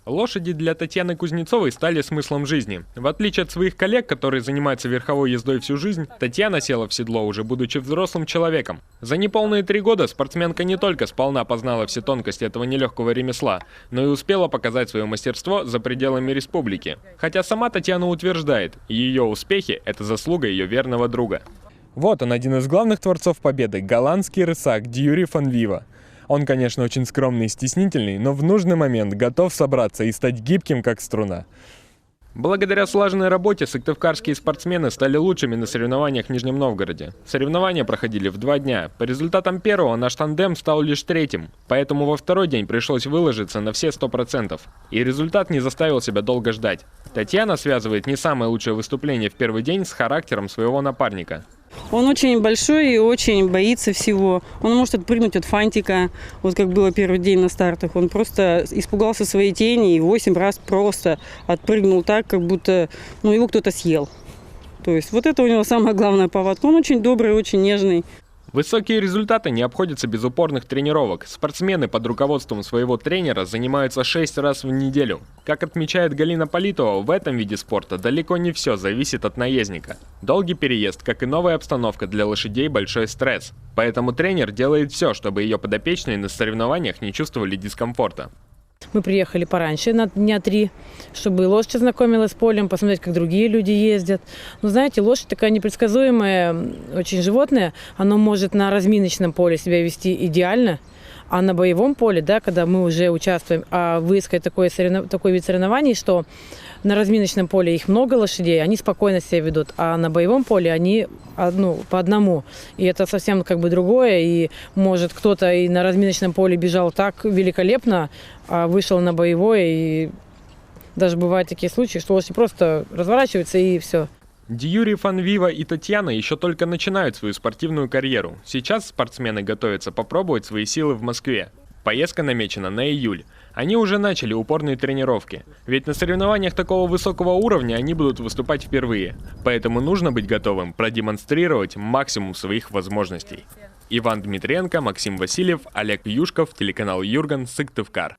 Лошади для Татьяны Кузнецовой стали смыслом жизни. В отличие от своих коллег, которые занимаются верховой ездой всю жизнь, Татьяна села в седло уже будучи взрослым человеком. За неполные 3 года спортсменка не только сполна познала все тонкости этого нелегкого ремесла, но и успела показать свое мастерство за пределами республики. Хотя сама Татьяна утверждает, ее успехи – это заслуга ее верного друга. Вот он, один из главных творцов победы – голландский рысак Дьюри фан Вива. Он, конечно, очень скромный и стеснительный, но в нужный момент готов собраться и стать гибким, как струна. Благодаря слаженной работе сыктывкарские спортсмены стали лучшими на соревнованиях в Нижнем Новгороде. Соревнования проходили в 2 дня. По результатам первого наш тандем стал лишь 3-м, поэтому во второй день пришлось выложиться на все 100%. И результат не заставил себя долго ждать. Татьяна связывает не самое лучшее выступление в первый день с характером своего напарника. Он очень большой и очень боится всего. Он может отпрыгнуть от фантика, вот как было первый день на стартах. Он просто испугался своей тени и 8 раз просто отпрыгнул так, как будто его кто-то съел. То есть вот это у него самая главная повадка. Он очень добрый, очень нежный. Высокие результаты не обходятся без упорных тренировок. Спортсмены под руководством своего тренера занимаются 6 раз в неделю. Как отмечает Галина Политова, в этом виде спорта далеко не все зависит от наездника. Долгий переезд, как и новая обстановка для лошадей, большой стресс. Поэтому тренер делает все, чтобы ее подопечные на соревнованиях не чувствовали дискомфорта. Мы приехали пораньше, на дня 3, чтобы лошадь ознакомилась с полем, посмотреть, как другие люди ездят. Но знаете, лошадь такая непредсказуемая, очень животное. Оно может на разминочном поле себя вести идеально, а на боевом поле, да, когда мы уже участвуем, выискать такой вид соревнований, что на разминочном поле их много лошадей, они спокойно себя ведут, а на боевом поле они по одному. И это совсем другое. И может кто-то и на разминочном поле бежал так великолепно, а вышел на боевое. И даже бывают такие случаи, что лошадь просто разворачивается и все. Дьюри фан Вива и Татьяна еще только начинают свою спортивную карьеру. Сейчас спортсмены готовятся попробовать свои силы в Москве. Поездка намечена на июль. Они уже начали упорные тренировки. Ведь на соревнованиях такого высокого уровня они будут выступать впервые. Поэтому нужно быть готовым продемонстрировать максимум своих возможностей. Иван Дмитренко, Максим Васильев, Олег Юшков, телеканал Юрган, Сыктывкар.